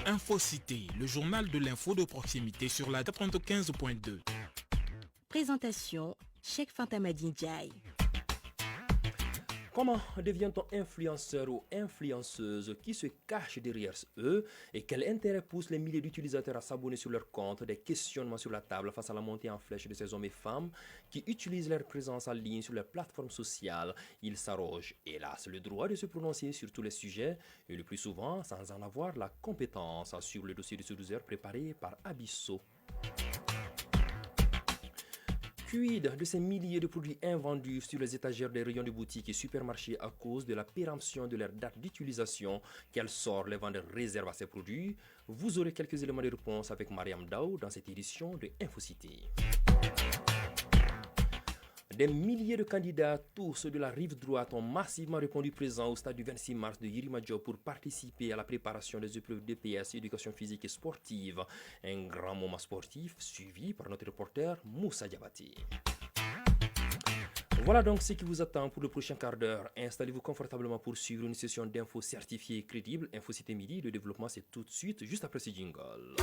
InfoCité, le journal de l'info de proximité sur la 95.2. Présentation, Cheikh Fantamadi Ndiaye. Comment devient-on influenceur ou influenceuse qui se cache derrière eux et quel intérêt pousse les milliers d'utilisateurs à s'abonner sur leur compte? Des questionnements sur la table face à la montée en flèche de ces hommes et femmes qui utilisent leur présence en ligne sur les plateformes sociales. Ils s'arrogent, hélas, le droit de se prononcer sur tous les sujets et le plus souvent sans en avoir la compétence. Sur le dossier de ce 12 heures préparé par Abisso. Quid de ces milliers de produits invendus sur les étagères des rayons de boutiques et supermarchés à cause de la péremption de leur date d'utilisation? Quel sort les vendeurs réservent à ces produits? Vous aurez quelques éléments de réponse avec Mariam Daou dans cette édition de InfoCité. Des milliers de candidats, tous de la rive droite, ont massivement répondu présents au stade du 26 mars de Yirima Diop pour participer à la préparation des épreuves d'EPS, éducation physique et sportive. Un grand moment sportif suivi par notre reporter Moussa Diabati. Voilà donc ce qui vous attend pour le prochain quart d'heure. Installez-vous confortablement pour suivre une session d'infos certifiée et crédible. InfoCité Midi, le développement c'est tout de suite, juste après ce jingle.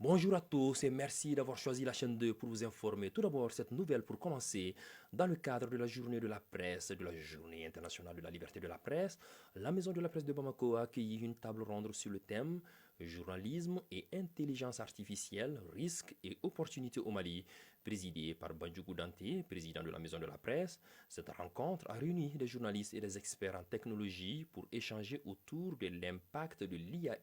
Bonjour à tous et merci d'avoir choisi la chaîne 2 pour vous informer. Tout d'abord, cette nouvelle pour commencer. Dans le cadre de la journée de la presse, de la journée internationale de la liberté de la presse, la maison de la presse de Bamako a accueilli une table ronde sur le thème journalisme et intelligence artificielle, risques et opportunités au Mali, présidée par Bandjougou Dante, président de la maison de la presse. Cette rencontre a réuni des journalistes et des experts en technologie pour échanger autour de l'impact de l'IA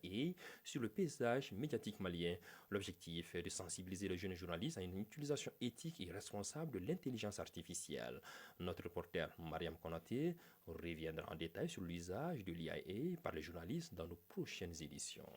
sur le paysage médiatique malien. L'objectif est de sensibiliser les jeunes journalistes à une utilisation éthique et responsable de l'intelligence artificielle. Notre reporter Mariam Konaté reviendra en détail sur l'usage de l'IA par les journalistes dans nos prochaines éditions.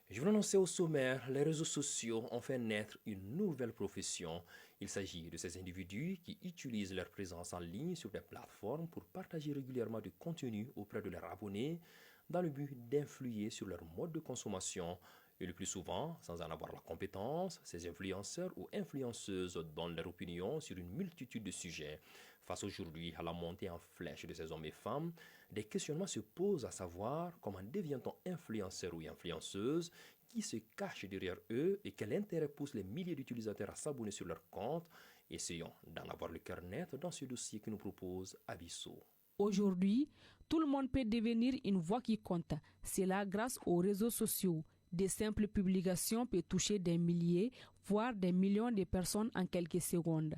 Je vous l'annonçais au sommaire, les réseaux sociaux ont fait naître une nouvelle profession. Il s'agit de ces individus qui utilisent leur présence en ligne sur des plateformes pour partager régulièrement du contenu auprès de leurs abonnés dans le but d'influer sur leur mode de consommation. Et le plus souvent, sans en avoir la compétence, ces influenceurs ou influenceuses donnent leur opinion sur une multitude de sujets. Face aujourd'hui à la montée en flèche de ces hommes et femmes, des questionnements se posent à savoir comment devient-on influenceur ou influenceuse, qui se cache derrière eux et quel intérêt pousse les milliers d'utilisateurs à s'abonner sur leur compte. Essayons d'en avoir le cœur net dans ce dossier que nous propose Abisso. Aujourd'hui, tout le monde peut devenir une voix qui compte. C'est là grâce aux réseaux sociaux. Des simples publications peuvent toucher des milliers, voire des millions de personnes en quelques secondes.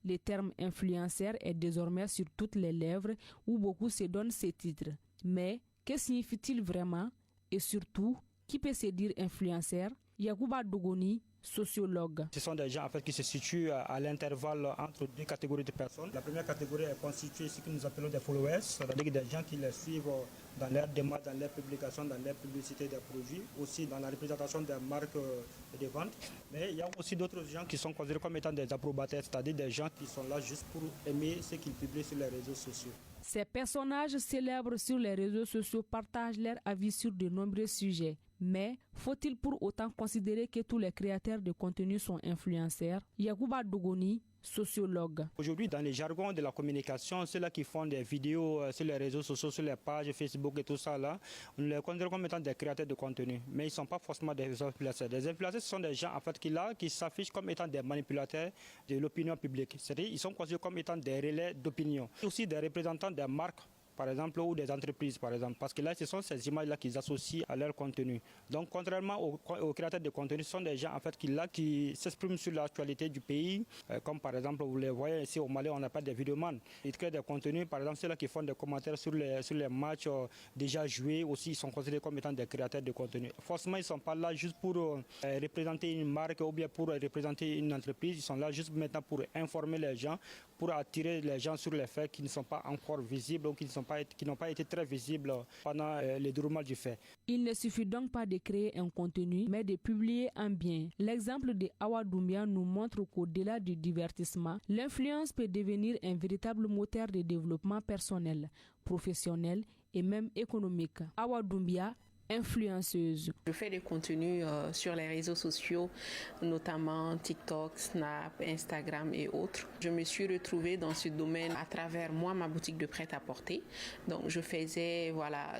Le terme influenceur est désormais sur toutes les lèvres où beaucoup se donnent ces titres. Mais que signifie-t-il vraiment? Et surtout, qui peut se dire influenceur? Yacouba Dogoni, sociologue. Ce sont des gens en fait, qui se situent à l'intervalle entre deux catégories de personnes. La première catégorie est constituée de ce que nous appelons des followers, c'est-à-dire des gens qui les suivent dans leurs démarches, dans leurs publications, dans leurs publicités des produits, aussi dans la représentation des marques de vente. Mais il y a aussi d'autres gens qui sont considérés comme étant des approbateurs, c'est-à-dire des gens qui sont là juste pour aimer ce qu'ils publient sur les réseaux sociaux. Ces personnages célèbres sur les réseaux sociaux partagent leur avis sur de nombreux sujets. Mais faut-il pour autant considérer que tous les créateurs de contenu sont influenceurs? Yacouba Dogoni, sociologue. Aujourd'hui, dans les jargons de la communication, ceux-là qui font des vidéos sur les réseaux sociaux, sur les pages Facebook et tout ça, là, on les considère comme étant des créateurs de contenu. Mais ils ne sont pas forcément des influenceurs. Des influenceurs, ce sont des gens en fait, qui s'affichent comme étant des manipulateurs de l'opinion publique. C'est-à-dire qu'ils sont considérés comme étant des relais d'opinion. Aussi des représentants des marques, par exemple, ou des entreprises, par exemple. Parce que là, ce sont ces images-là qu'ils associent à leur contenu. Donc, contrairement aux créateurs de contenu, ce sont des gens, en fait, qui s'expriment sur l'actualité du pays. Comme, par exemple, vous les voyez ici au Mali, on n'a pas des vidéomans. Ils créent des contenus, par exemple, ceux-là qui font des commentaires sur les matchs déjà joués, aussi, ils sont considérés comme étant des créateurs de contenu. Forcément, ils ne sont pas là juste pour représenter une marque ou bien pour représenter une entreprise. Ils sont là juste maintenant pour informer les gens, pour attirer les gens sur les faits qui ne sont pas encore visibles ou qui n'ont pas été très visibles pendant le déroulement du fait. Il ne suffit donc pas de créer un contenu, mais de publier un bien. L'exemple de Awa Doumbia nous montre qu'au-delà du divertissement, l'influence peut devenir un véritable moteur de développement personnel, professionnel et même économique. Awa Doumbia, influenceuse. Je fais des contenus sur les réseaux sociaux, notamment TikTok, Snap, Instagram et autres. Je me suis retrouvée dans ce domaine à travers ma boutique de prêt-à-porter. Donc je faisais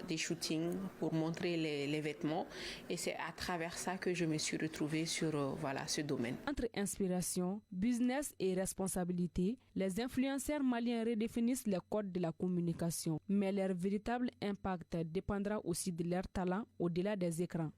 des shootings pour montrer les vêtements et c'est à travers ça que je me suis retrouvée sur ce domaine. Entre inspiration, business et responsabilité, les influenceurs maliens redéfinissent les codes de la communication, mais leur véritable impact dépendra aussi de leur talent au-delà des écrans.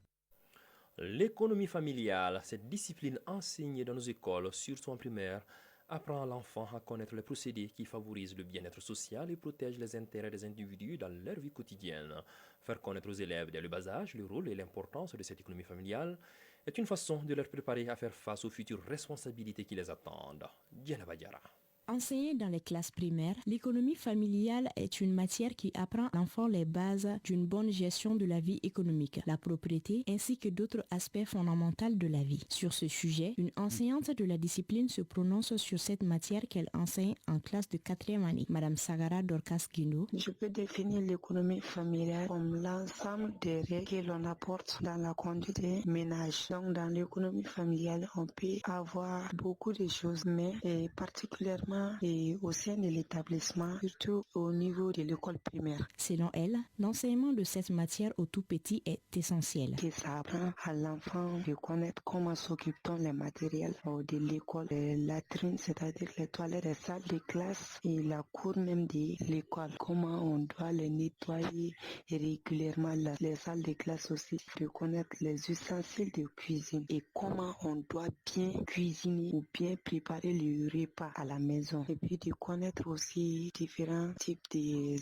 L'économie familiale, cette discipline enseignée dans nos écoles, surtout en primaire, apprend l'enfant à connaître les procédés qui favorisent le bien-être social et protègent les intérêts des individus dans leur vie quotidienne. Faire connaître aux élèves dès le bas âge le rôle et l'importance de cette économie familiale est une façon de leur préparer à faire face aux futures responsabilités qui les attendent. Diana Badiara. Enseignée dans les classes primaires, l'économie familiale est une matière qui apprend à l'enfant les bases d'une bonne gestion de la vie économique, la propriété ainsi que d'autres aspects fondamentaux de la vie. Sur ce sujet, une enseignante de la discipline se prononce sur cette matière qu'elle enseigne en classe de 4e année. Madame Sagara Dorcas Guindo. Je peux définir l'économie familiale comme l'ensemble des règles que l'on apporte dans la conduite des ménages. Donc dans l'économie familiale, on peut avoir beaucoup de choses, mais particulièrement et au sein de l'établissement, surtout au niveau de l'école primaire. Selon elle, l'enseignement de cette matière au tout petit est essentiel. Et ça apprend à l'enfant de connaître comment s'occupe-t-on les matériels de l'école, les latrines, c'est-à-dire les toilettes, les salles de classe et la cour même de l'école. Comment on doit les nettoyer régulièrement, les salles de classe aussi, de connaître les ustensiles de cuisine et comment on doit bien cuisiner ou bien préparer le repas à la maison. Et puis de connaître aussi différents types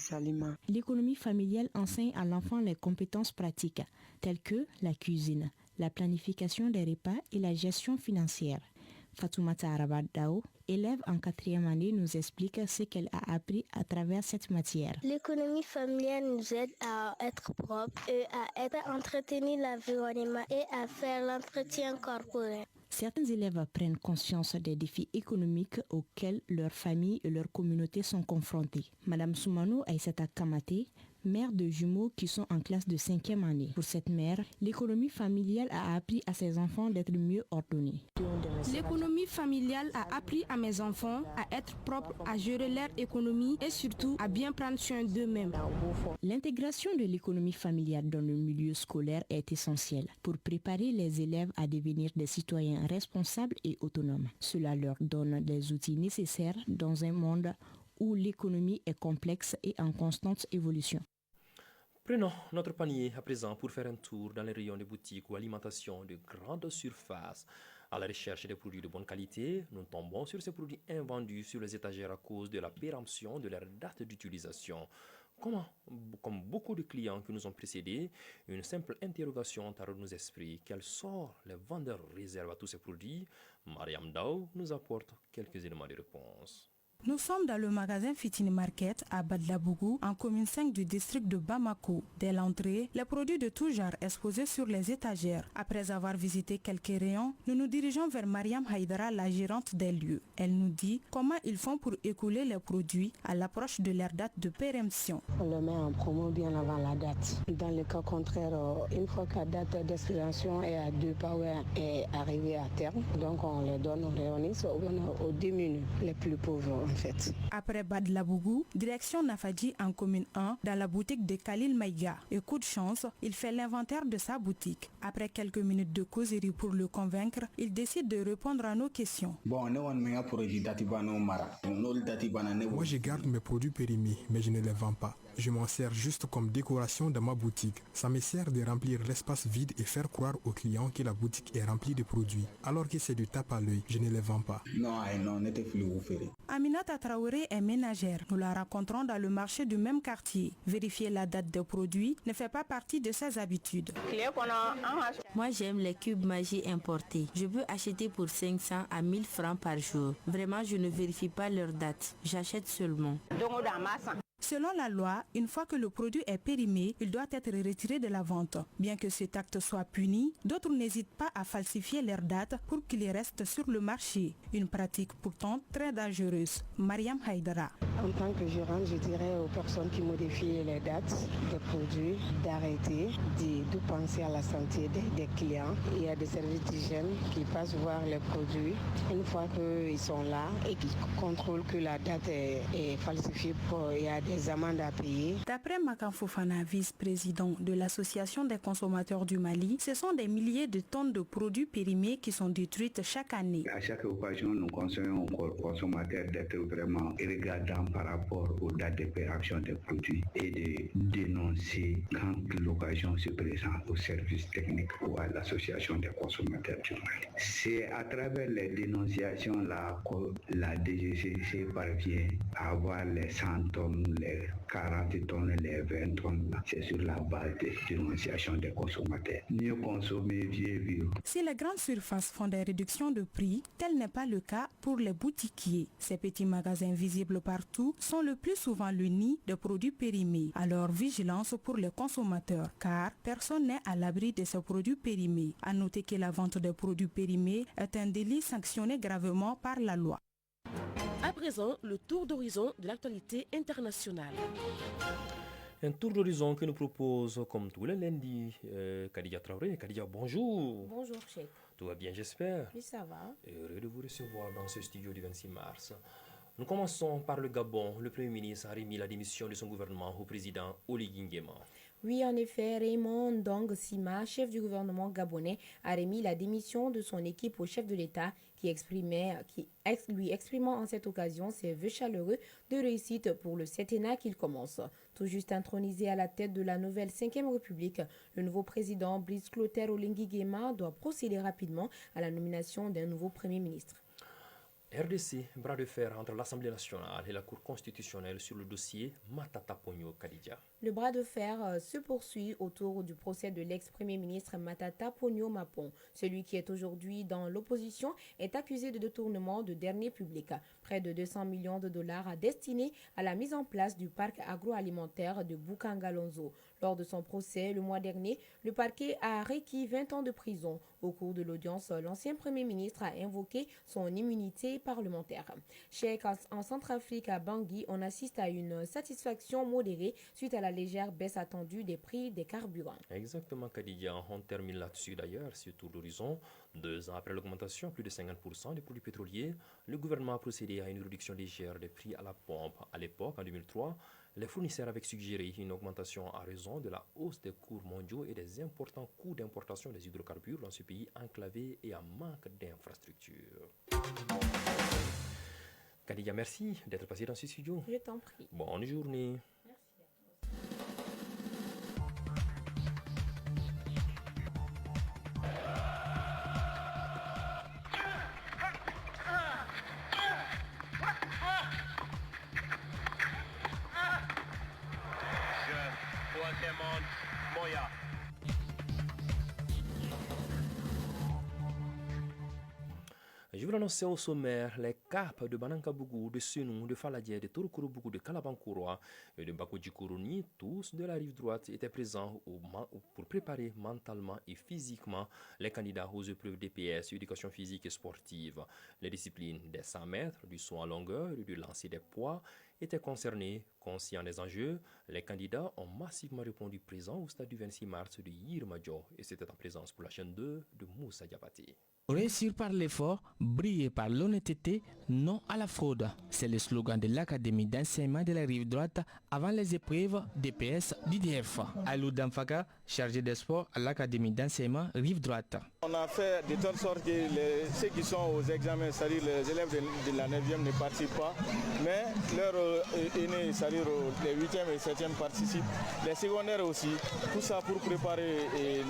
d'aliments. L'économie familiale enseigne à l'enfant les compétences pratiques, telles que la cuisine, la planification des repas et la gestion financière. Fatoumata Arabadao, élève en 4e année, nous explique ce qu'elle a appris à travers cette matière. L'économie familiale nous aide à être propre et à entretenir l'environnement et à faire l'entretien corporel. Certains élèves prennent conscience des défis économiques auxquels leur famille et leur communauté sont confrontés. Madame Soumano Aïssata Kamate, mère de jumeaux qui sont en classe de 5e année. Pour cette mère, l'économie familiale a appris à ses enfants d'être mieux ordonnés. L'économie familiale a appris à mes enfants à être propres, à gérer leur économie et surtout à bien prendre soin d'eux-mêmes. L'intégration de l'économie familiale dans le milieu scolaire est essentielle pour préparer les élèves à devenir des citoyens responsables et autonomes. Cela leur donne les outils nécessaires dans un monde où l'économie est complexe et en constante évolution. Prenons notre panier à présent pour faire un tour dans les rayons des boutiques ou alimentation de grande surface. À la recherche des produits de bonne qualité, nous tombons sur ces produits invendus sur les étagères à cause de la péremption de leur date d'utilisation. Comme beaucoup de clients qui nous ont précédés, une simple interrogation taraude nos esprits. Quel sort les vendeurs réservent à tous ces produits? Mariam Dao nous apporte quelques éléments de réponse. Nous sommes dans le magasin Fitini Market à Badlabougou, en commune 5 du district de Bamako. Dès l'entrée, les produits de tout genre exposés sur les étagères. Après avoir visité quelques rayons, nous nous dirigeons vers Mariam Haïdara, la gérante des lieux. Elle nous dit comment ils font pour écouler les produits à l'approche de leur date de péremption. On le met en promo bien avant la date. Dans le cas contraire, une fois que la date d'expiration est à 2 pas ou est arrivée à terme, donc on les donne aux rayonnistes aux diminués, les plus pauvres. Après Badlabougou, direction Nafadji en commune 1 dans la boutique de Khalil Maïga. Et coup de chance, il fait l'inventaire de sa boutique. Après quelques minutes de causerie pour le convaincre, il décide de répondre à nos questions. Moi je garde mes produits périmés, mais je ne les vends pas. Je m'en sers juste comme décoration dans ma boutique. Ça me sert de remplir l'espace vide et faire croire aux clients que la boutique est remplie de produits. Alors que c'est du tape à l'œil, je ne les vends pas. Aminata Traoré est ménagère. Nous la rencontrons dans le marché du même quartier. Vérifier la date des produits ne fait pas partie de ses habitudes. Moi j'aime les cubes magie importés. Je peux acheter pour 500 à 1000 francs par jour. Vraiment, je ne vérifie pas leur date. J'achète seulement. Selon la loi, une fois que le produit est périmé, il doit être retiré de la vente. Bien que cet acte soit puni, d'autres n'hésitent pas à falsifier leurs dates pour qu'ils restent sur le marché. Une pratique pourtant très dangereuse. Mariam Haïdara. En tant que gérante, je dirais aux personnes qui modifient les dates des produits d'arrêter, de penser à la santé des clients. Il y a des services d'hygiène qui passent voir les produits une fois qu'ils sont là et qui contrôlent que la date est falsifiée. Il y a des amendes à payer. D'après Makan Fofana, vice-président de l'Association des consommateurs du Mali, ce sont des milliers de tonnes de produits périmés qui sont détruites chaque année. À chaque occasion, nous conseillons aux consommateurs d'être vraiment regardants par rapport aux dates de péremption des produits et de dénoncer quand l'occasion se présente au service technique ou à l'association des consommateurs du Mali. C'est à travers les dénonciations là que la DGCC parvient à avoir les 100 tonnes, les 40 tonnes, les 20 tonnes. C'est sur la base des dénonciations des consommateurs. Mieux consommer, mieux vivre. Si les grandes surfaces font des réductions de prix, tel n'est pas le cas pour les boutiquiers. Ces petits magasins visibles partout sont le plus souvent le nid de produits périmés. Alors vigilance pour les consommateurs, car personne n'est à l'abri de ces produits périmés. À noter que la vente des produits périmés est un délit sanctionné gravement par la loi. À présent, le tour d'horizon de l'actualité internationale. Un tour d'horizon que nous propose, comme tous les lundis, Khadija Traoré. Khadija, bonjour. Bonjour, chef. Tout va bien, j'espère. Oui, ça va. Heureux de vous recevoir dans ce studio du 26 mars. Nous commençons par le Gabon. Le Premier ministre a remis la démission de son gouvernement au président Oligui Nguema. Oui, en effet, Raymond Ndong Sima, chef du gouvernement gabonais, a remis la démission de son équipe au chef de l'État lui exprimant en cette occasion ses vœux chaleureux de réussite pour le septennat qu'il commence. Tout juste intronisé à la tête de la nouvelle 5e République, le nouveau président Brice Clotaire Oligui Nguema doit procéder rapidement à la nomination d'un nouveau Premier ministre. RDC, bras de fer entre l'Assemblée nationale et la Cour constitutionnelle sur le dossier Matata Ponyo Kadidja. Le bras de fer se poursuit autour du procès de l'ex-premier ministre Matata Ponyo Mapon. Celui qui est aujourd'hui dans l'opposition est accusé de détournement de deniers publics. Près de 200 millions de dollars destinés à la mise en place du parc agroalimentaire de Bukangalonzo. Lors de son procès le mois dernier, le parquet a requis 20 ans de prison. Au cours de l'audience, l'ancien Premier ministre a invoqué son immunité parlementaire. Chez en Centrafrique, à Bangui, on assiste à une satisfaction modérée suite à la légère baisse attendue des prix des carburants. Exactement, Khadija. On termine là-dessus d'ailleurs, sur tout l'horizon. 2 ans après l'augmentation, plus de 50% des produits pétroliers, le gouvernement a procédé à une réduction légère des prix à la pompe. À l'époque, en 2003, les fournisseurs avaient suggéré une augmentation à raison de la hausse des cours mondiaux et des importants coûts d'importation des hydrocarbures dans ce pays enclavé et en manque d'infrastructures. Khadija, merci d'être passé dans ce studio. Je t'en prie. Bonne journée. Je vous l'annonçais au sommaire, les capes de Banankabougou, de Senou, de Faladier, de Torukurubougou, de Kalabankouroa et de Bakodjikourouni, tous de la rive droite étaient présents pour préparer mentalement et physiquement les candidats aux épreuves DPS, éducation physique et sportive. Les disciplines des 100 mètres, du saut en longueur et du lancer des poids étaient concernées. Conscients des enjeux, les candidats ont massivement répondu présents au stade du 26 mars de Yirmadjo et c'était en présence pour la chaîne 2 de Moussa Diabaté. Réussir par l'effort, briller par l'honnêteté, non à la fraude. C'est le slogan de l'Académie d'enseignement de la rive droite avant les épreuves DPS d'IDF. Alou Damfaka, chargé des sports à l'Académie d'enseignement rive droite. On a fait de telle sorte que ceux qui sont aux examens, c'est-à-dire les élèves de la 9e ne participent pas, mais leurs aînés, c'est-à-dire les 8e et 7e participent, les secondaires aussi, tout ça pour préparer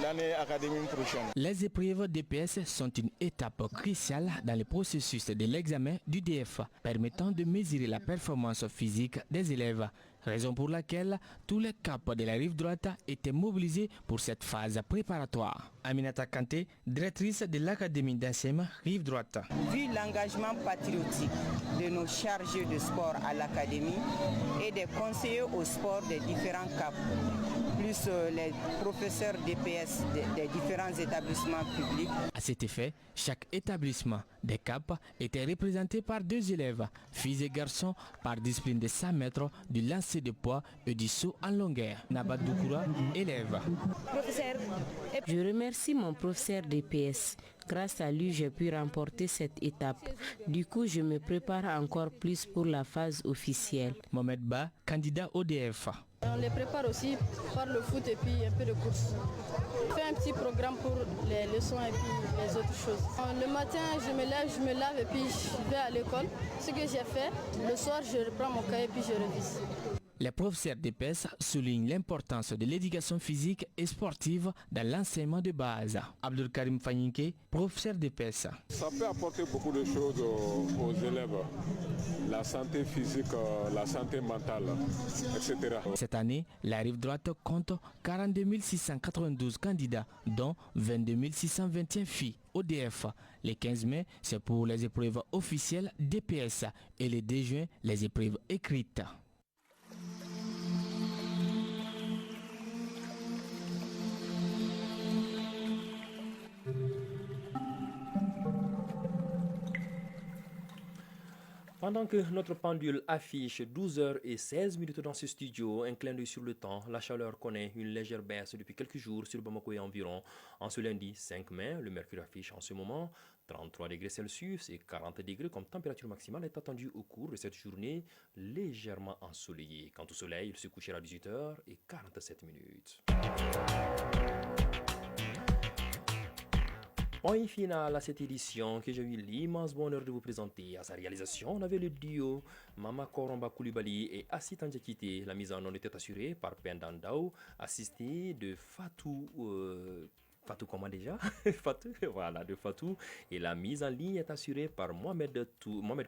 l'année académique prochaine. Les épreuves DPS sont une étape cruciale dans le processus de l'examen du DF, permettant de mesurer la performance physique des élèves. raison pour laquelle tous les caps de la rive droite étaient mobilisés pour cette phase préparatoire. Aminata Kanté, directrice de l'Académie d'enseignement rive droite. Vu l'engagement patriotique de nos chargés de sport à l'Académie et des conseillers au sport des différents caps, plus les professeurs DPS des différents établissements publics. À cet effet, chaque établissement des caps était représenté par 2 élèves, filles et garçons, par discipline de 100 mètres, du lancer de poids et du saut en longueur. Nabat Doukoura, élève. Je remercie mon professeur DPS. Grâce à lui, j'ai pu remporter cette étape. Du coup, je me prépare encore plus pour la phase officielle. Mohamed Ba, candidat ODF. On les prépare aussi par le foot et puis un peu de course. On fait un petit programme pour les leçons et puis les autres choses. Le matin, je me lave et puis je vais à l'école. Ce que j'ai fait, le soir, je reprends mon cahier et puis je révise. Les professeurs d'EPS soulignent l'importance de l'éducation physique et sportive dans l'enseignement de base. Abdul Karim Fanyinke, professeur d'EPS. Ça peut apporter beaucoup de choses aux élèves. La santé physique, la santé mentale, etc. Cette année, la rive droite compte 42 692 candidats, dont 22 621 filles. ODF. Le 15 mai, c'est pour les épreuves officielles d'EPS et le 2 juin, les épreuves écrites. Pendant que notre pendule affiche 12h16 dans ce studio, un clin d'œil sur le temps, la chaleur connaît une légère baisse depuis quelques jours sur Bamako et environ. En ce lundi 5 mai, le mercure affiche en ce moment 33 degrés Celsius et 40 degrés comme température maximale est attendue au cours de cette journée légèrement ensoleillée. Quant au soleil, il se couchera à 18h47. Point final à cette édition que j'ai eu l'immense bonheur de vous présenter. À sa réalisation, on avait le duo Mama Koromba Koulibaly et Assit Andjakite. La mise en onde était assurée par Pendandao, assisté de Fatou. Fatou comment déjà Fatou, voilà, de Fatou. Et la mise en ligne est assurée par Mohamed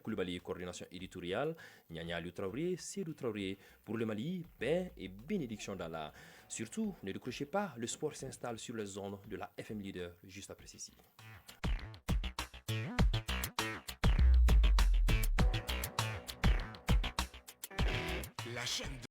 Koulibaly, coordination éditoriale, Nyanya Aliou Traoré, Sédou Traoré. Pour le Mali, paix et bénédiction d'Allah. Surtout, ne décrochez pas, le sport s'installe sur les ondes de la FM Leader, juste après ceci. La chaîne